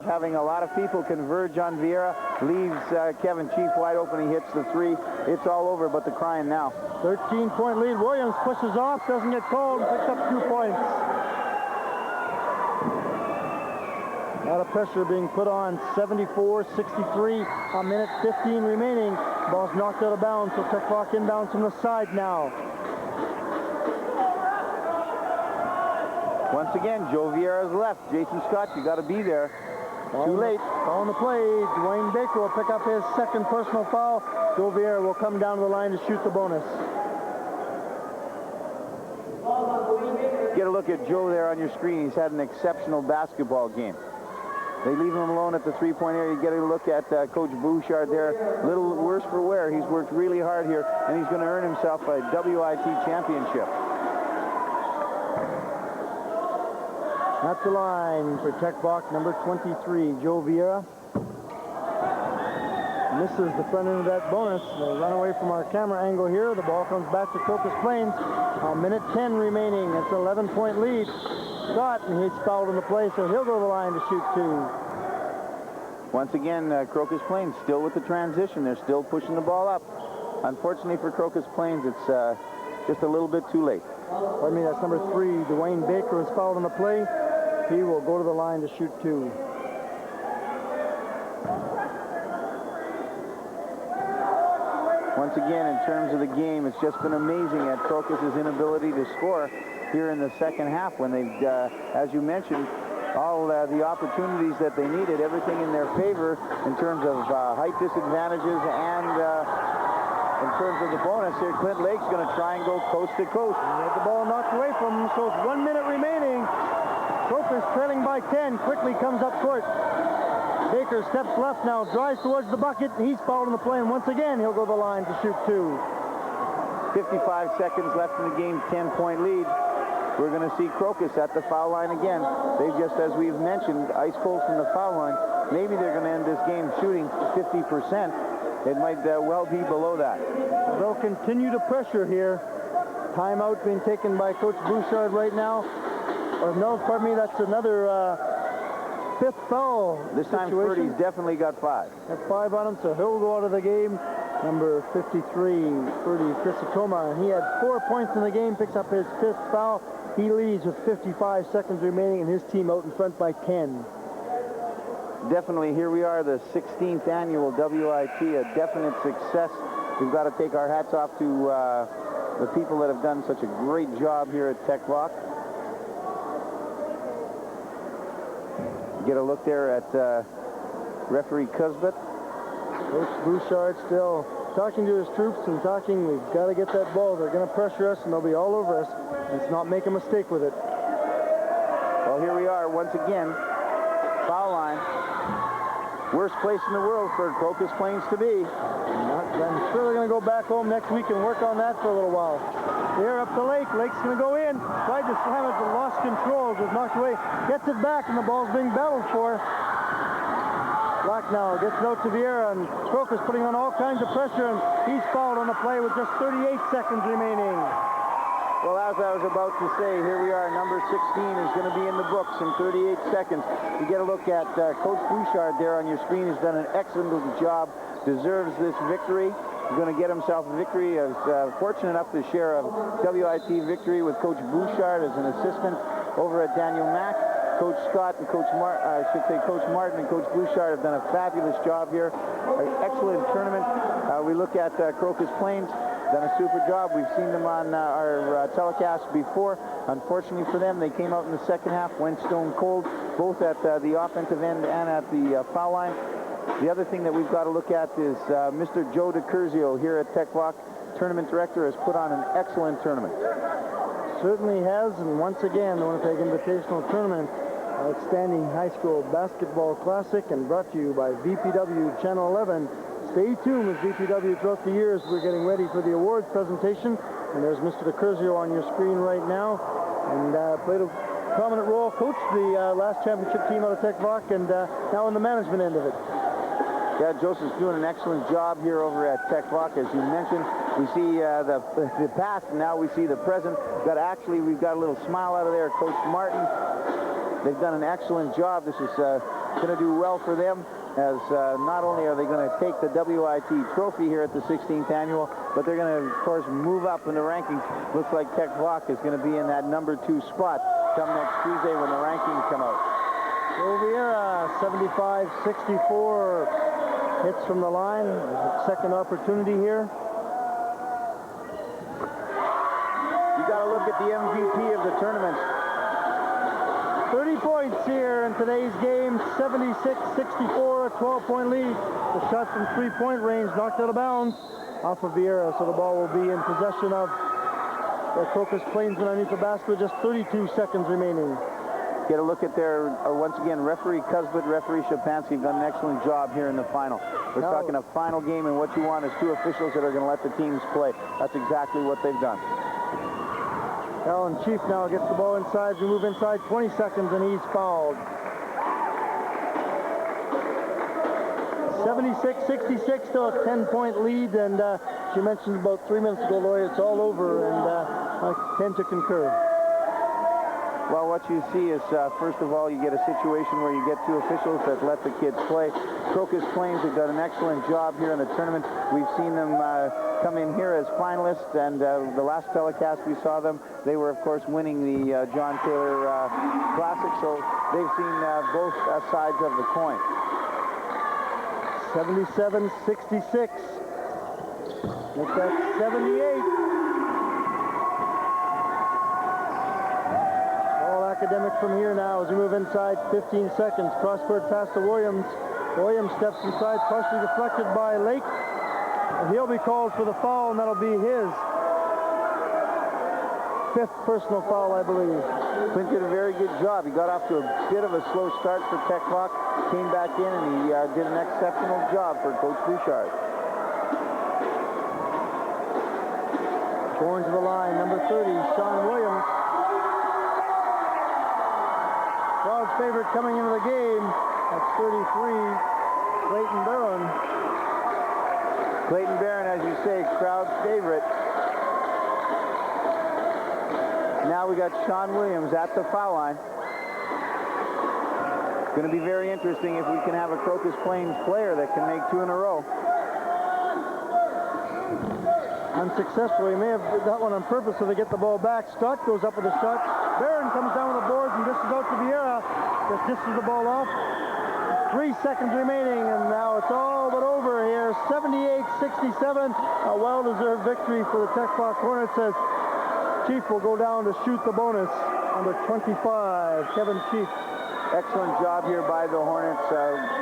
having a lot of people converge on Vieira. Leaves Kevin Chief wide open. He hits the three. It's all over but the crying now. 13-point lead. Williams pushes off, doesn't get called, and picks up 2 points. A lot of pressure being put on. 74-63. A minute 15 remaining. Ball's knocked out of bounds, so Tec Voc inbounds from the side now. Once again, Joe Vieira's left. Jason Scott, you got to be there. Too late. On the play, Dwayne Baker will pick up his second personal foul. Joe Vieira will come down to the line to shoot the bonus. Get a look at Joe there on your screen. He's had an exceptional basketball game. They leave him alone at the three-point area. You get a look at Coach Bouchard there. Little worse for wear. He's worked really hard here, and he's going to earn himself a WIT championship. At the line for Tec Voc, number 23, Joe Vieira. Misses the front end of that bonus. They run away from our camera angle here. The ball comes back to Crocus Plains. A minute 10 remaining. It's an 11-point lead. Scott, and he's fouled in the play, so he'll go to the line to shoot 2. Once again, Crocus Plains still with the transition. They're still pushing the ball up. Unfortunately for Crocus Plains, it's just a little bit too late. Pardon me, that's number 3. Dwayne Baker is fouled in the play. He will go to the line to shoot 2. Once again, in terms of the game, it's just been amazing at Crocus's inability to score here in the second half when they've, as you mentioned, all the opportunities that they needed, everything in their favor in terms of height disadvantages and in terms of the bonus here. Clint Lake's going to try and go coast to coast. He had the ball knocked away from him, so it's 1 minute remaining. Crocus trailing by 10, quickly comes up court. Baker steps left now, drives towards the bucket. He's fouled in the play, and once again, he'll go to the line to shoot 2. 55 seconds left in the game, 10-point lead. We're going to see Crocus at the foul line again. They just, as we've mentioned, ice cold from the foul line. Maybe they're going to end this game shooting 50%. It might well be below that. They'll continue to pressure here. Timeout being taken by Coach Bouchard right now. Or no, pardon me, that's another 5th foul. This time Ferdy's definitely got 5. Got 5 on him, so he'll go out of the game. Number 53, Ferdy Crisitoma. He had 4 points in the game, picks up his 5th foul. He leads with 55 seconds remaining, and his team out in front by 10. Definitely, here we are, the 16th annual WIT, a definite success. We've got to take our hats off to the people that have done such a great job here at Tec Voc. Get a look there at referee Cusbet. Coach Bouchard still talking to his troops and talking, we've got to get that ball. They're going to pressure us, and they'll be all over us. Let's not make a mistake with it. Well, here we are once again. Foul line. Worst place in the world for Crocus Plains to be. I'm sure they're going to go back home next week and work on that for a little while. Here up the Lake. Lake's going to go in. Tried to slam it, but lost control. Was knocked away. Gets it back, and the ball's being battled for. Black now gets it out to Vieira, and Crocus putting on all kinds of pressure, and he's fouled on the play with just 38 seconds remaining. Well, as I was about to say, here we are. Number 16 is going to be in the books in 38 seconds. You get a look at Coach Bouchard there on your screen. He's done an excellent job. Deserves this victory. He's going to get himself a victory. I was fortunate enough to share a WIT victory with Coach Bouchard as an assistant over at Daniel Mack. Coach Scott and Coach Coach Martin and Coach Bouchard have done a fabulous job here. An excellent tournament. We look at Crocus Plains, done a super job. We've seen them on our telecast before. Unfortunately for them, they came out in the second half, went stone cold, both at the offensive end and at the foul line. The other thing that we've got to look at is Mr. Joe DiCurzio here at Tec Voc, tournament director, has put on an excellent tournament. Certainly has, and once again, the Winnipeg Invitational Tournament, outstanding high school basketball classic, and brought to you by VPW Channel 11. Stay tuned with VPW throughout the years. We're getting ready for the awards presentation, and there's Mr. DiCurzio on your screen right now, and played a prominent role, coached the last championship team out of Tec Voc, and now on the management end of it. Yeah, Joseph's doing an excellent job here over at Tec Voc. As you mentioned, we see the past, and now we see the present. We've got a little smile out of there. Coach Martin, they've done an excellent job. This is going to do well for them, as not only are they going to take the WIT trophy here at the 16th annual, but they're going to, of course, move up in the rankings. Looks like Tec Voc is going to be in that number 2 spot come next Tuesday when the rankings come out. Vieira, 75-64, hits from the line. Second opportunity here. You got to look at the MVP of the tournament. 30 points here in today's game, 76-64, a 12-point lead. The shot from three-point range knocked out of bounds off of Vieira, so the ball will be in possession of the Crocus Plainsmen underneath the basket with just 32 seconds remaining. Get a look at their, once again, referee Cusbit, referee Shapansky have done an excellent job here in the final. We're talking a final game, and what you want is 2 officials that are going to let the teams play. That's exactly what they've done. Alan Chief now gets the ball inside. We move inside 20 seconds, and he's fouled. 76-66, still a 10-point lead, and she mentioned about 3 minutes ago, Lori, it's all over, and I tend to concur. Well, what you see is, first of all, you get a situation where you get 2 officials that let the kids play. Crocus Plains have done an excellent job here in the tournament. We've seen them come in here as finalists, and the last telecast we saw them, they were, of course, winning the John Taylor Classic, so they've seen both sides of the coin. 77-66. Make that 78. All academic from here now as we move inside 15 seconds. Crosscourt pass to Williams. Williams steps inside, partially deflected by Lake. And he'll be called for the foul, and that'll be his 5th personal foul, I believe. Clint did a very good job. He got off to a bit of a slow start for Tec Voc, came back in, and he did an exceptional job for Coach Bouchard. Going to the line, number 30, Sean Williams. Crowd's favorite coming into the game. That's 33, Clayton Barron. Clayton Barron, as you say, crowd's favorite. Now we got Sean Williams at the foul line. Going to be very interesting if we can have a Crocus Plains player that can make 2 in a row. Unsuccessfully. He may have did that one on purpose so they get the ball back. Stott goes up with a shot. Barron comes down with the boards and dishes out to Vieira. Just dishes the ball off. 3 seconds remaining, and now it's all but over here. 78-67. A well-deserved victory for the Tec Voc Hornets as Chief will go down to shoot the bonus. Number 25, Kevin Chief. Excellent job here by the Hornets.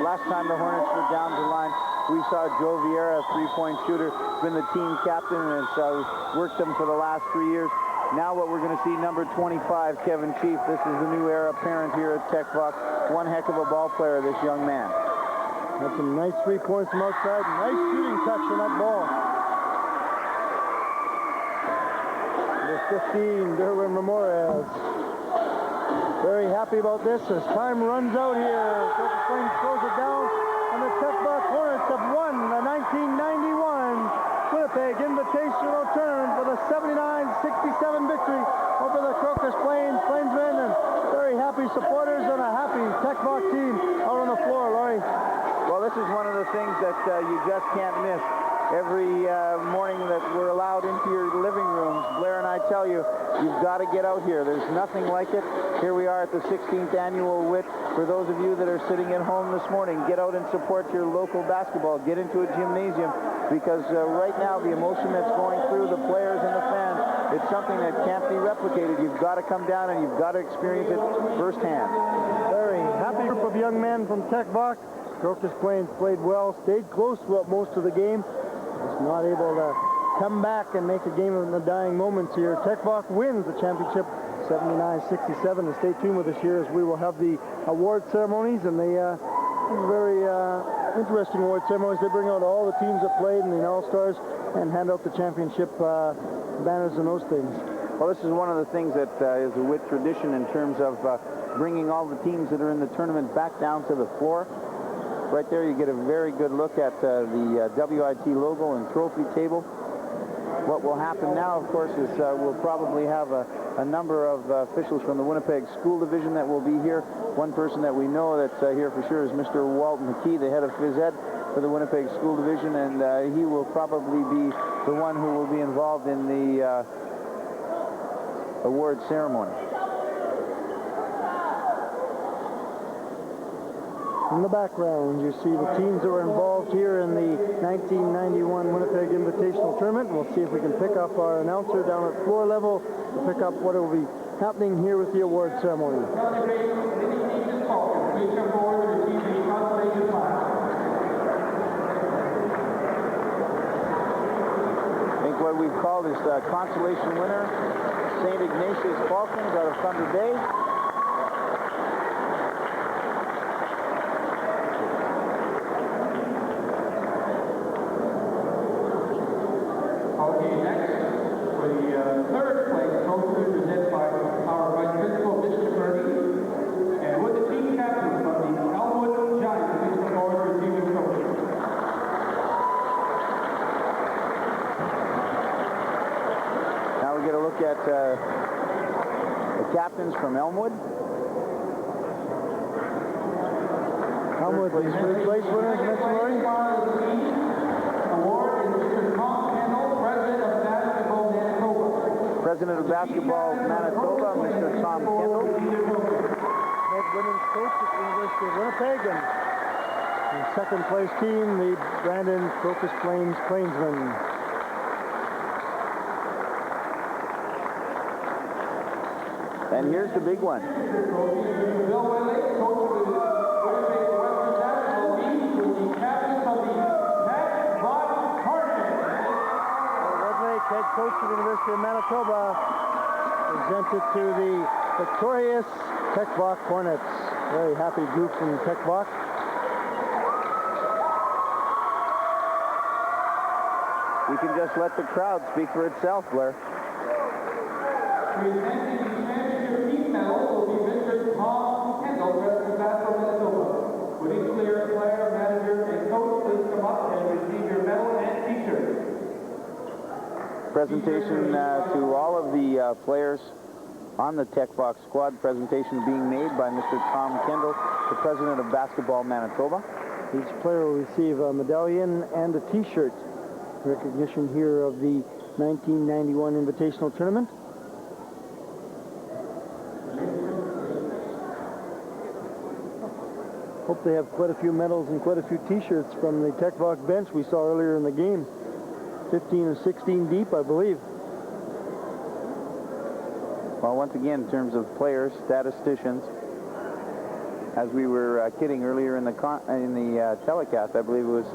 Last time the Hornets were down the line, we saw Joe Vieira, a 3-point shooter, been the team captain and has worked them for the last 3 years. Now what we're going to see, number 25, Kevin Chief. This is the new heir apparent here at Tec Voc. One heck of a ball player, this young man. That's some nice 3 points from outside. Nice shooting touch on that ball. Number 15, Derwin Memorias. Very happy about this as time runs out here. Crocus Plains throws it down, and the Tec Voc Hornets have won the 1991 Winnipeg Invitational Tournament with a 79-67 victory over the Crocus Plainsmen, and very happy supporters and a happy Tec Voc team out on the floor, Laurie. Well, this is one of the things that you just can't miss. Every morning that we're allowed into your living rooms, Blair and I tell you, you've got to get out here. There's nothing like it. Here we are at the 16th annual WIT. For those of you that are sitting at home this morning, get out and support your local basketball. Get into a gymnasium, because right now the emotion that's going through the players and the fans, it's something that can't be replicated. You've got to come down and you've got to experience it firsthand. Very happy group of young men from Tec Voc. Crocus Plains played well, stayed close throughout most of the game. Just not able to come back and make a game in the dying moments here. Tec Voc wins the championship 79-67. And stay tuned with us here as we will have the award ceremonies, and the very interesting award ceremonies. They bring out all the teams that played and the All-Stars and hand out the championship banners and those things. Well, this is one of the things that is a WIT tradition in terms of bringing all the teams that are in the tournament back down to the floor. Right there you get a very good look at the WIT logo and trophy table. What will happen now, of course, is we'll probably have a a number of officials from the Winnipeg School Division that will be here. One person that we know that's here for sure is Mr. Walt McKee, the head of phys ed for the Winnipeg School Division, and he will probably be the one who will be involved in the award ceremony. In the background, you see the teams that were involved here in the 1991 Winnipeg Invitational Tournament. We'll see if we can pick up our announcer down at floor level to pick up what will be happening here with the award ceremony. I think what we've called is the consolation winner, St. Ignatius Falcons out of Thunder Bay. At the captains from Elmwood. Elmwood, these first place winners, Mr. Lori? Award is Mr. Tom Kendall, President of Basketball Manitoba. President of Basketball Manitoba, Mr. Tom Kendall. Head women's coach at the University of Winnipeg, and the second place team, the Brandon Crocus Plains Plainsmen. And here's the big one. Bill Whitley, coach of the Winnipeg Western Basketball team, with the captains of the Tec Voc tournament. Whitley, head coach of the University of Manitoba, presented to the victorious Tec Voc Hornets. Very happy group from Tec Voc. We can just let the crowd speak for itself, Blair. Presenting the championship team medal will be Mr. Tom Kendall, President of Basketball Manitoba. Would each player, manager, and coach please come up and receive your medal and t-shirt? Presentation to all of the players on the Tec Voc squad. Presentation being made by Mr. Tom Kendall, the President of Basketball Manitoba. Each player will receive a medallion and a t-shirt. Recognition here of the 1991 Invitational Tournament. Hope they have quite a few medals and quite a few t-shirts from the Tec Voc bench we saw earlier in the game. 15 or 16 deep, I believe. Well, once again, in terms of players, statisticians, as we were kidding earlier in the telecast, I believe it was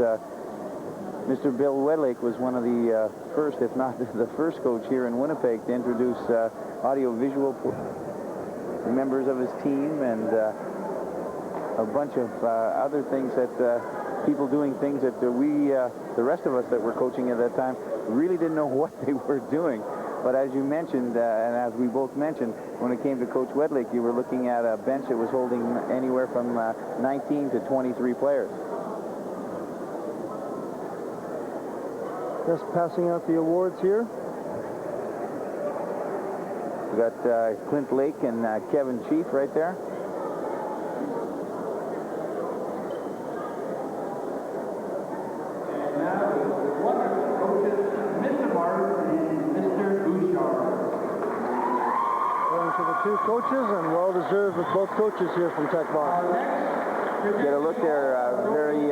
Mr. Bill Wedlake was one of the first, if not the first coach here in Winnipeg to introduce audio-visual members of his team, and a bunch of other things that people doing things that we, the rest of us that were coaching at that time, really didn't know what they were doing. But as you mentioned, and as we both mentioned, when it came to Coach Wedlake, you were looking at a bench that was holding anywhere from 19 to 23 players. Just passing out the awards here. We got Clint Lake and Kevin Chief right there. And now, one of the coaches, Mr. Martin and Mr. Bouchard. Going to the two coaches, and well-deserved with both coaches here from Tec Voc. Get a look there, very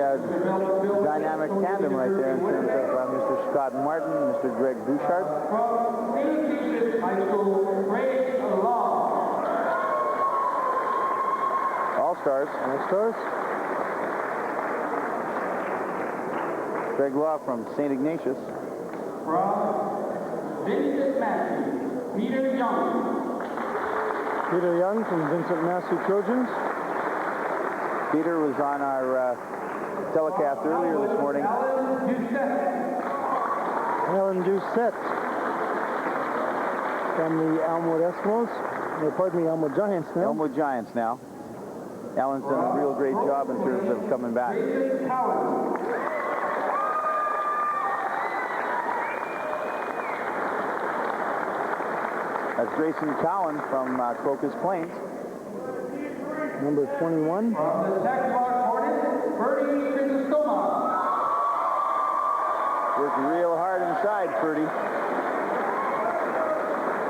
dynamic tandem right there in terms of Mr. Scott Martin and Mr. Greg Bouchard. From St. Ignatius High School, Greg Law. All-Stars. All-Stars. Greg Law from St. Ignatius. From Vincent Massey, Peter Young. Peter Young from Vincent Massey Trojans. Peter was on our telecast earlier this morning. Alan Doucette from the Elmwood Eskimos. Or pardon me, Elmwood Giants now. Elmwood Giants now. Alan's done a real great job in terms of coming back. That's Grayson Cowan from Crocus Plains. Number 21. From the Tec Voc Hornets, Ferdy Chrysostoma. Worked real hard inside, Ferdy.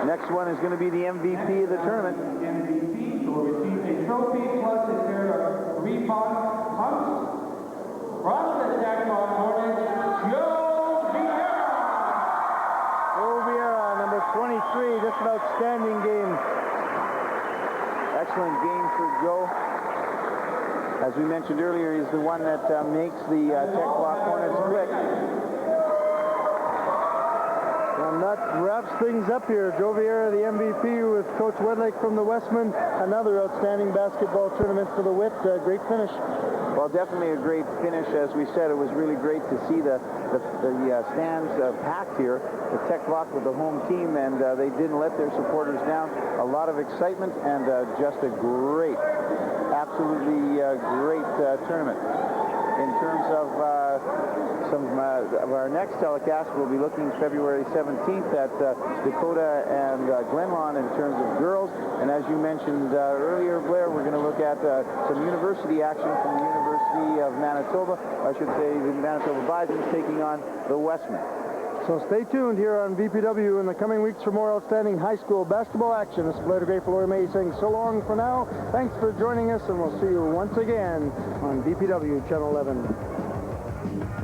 Next one is going to be the MVP of the tournament. MVP will receive a trophy plus a pair of Reebok pumps. From the Tec Voc Hornets, Joe Vieira. Joe Vieira, number 23. Just an outstanding game. Excellent game for Joe. As we mentioned earlier, he's the one that makes the Tec Voc Hornets click. And that wraps things up here. Joe Vieira, the MVP, with Coach Wedlake from the Westman. Another outstanding basketball tournament for the Wit. Great finish. Well, definitely a great finish. As we said, it was really great to see the stands packed here. The Tec Voc with the home team, and they didn't let their supporters down. A lot of excitement and just a great, absolutely great tournament. In terms of our next telecast, we'll be looking February 17th at Dakota and Glenlawn in terms of girls. And as you mentioned earlier, Blair, we're going to look at some university action from the University of Manitoba. I should say the Manitoba Bisons taking on the Westmen. So stay tuned here on VPW in the coming weeks for more outstanding high school basketball action. This is Blair DeGray for Lori May saying so long for now. Thanks for joining us, and we'll see you once again on VPW Channel 11.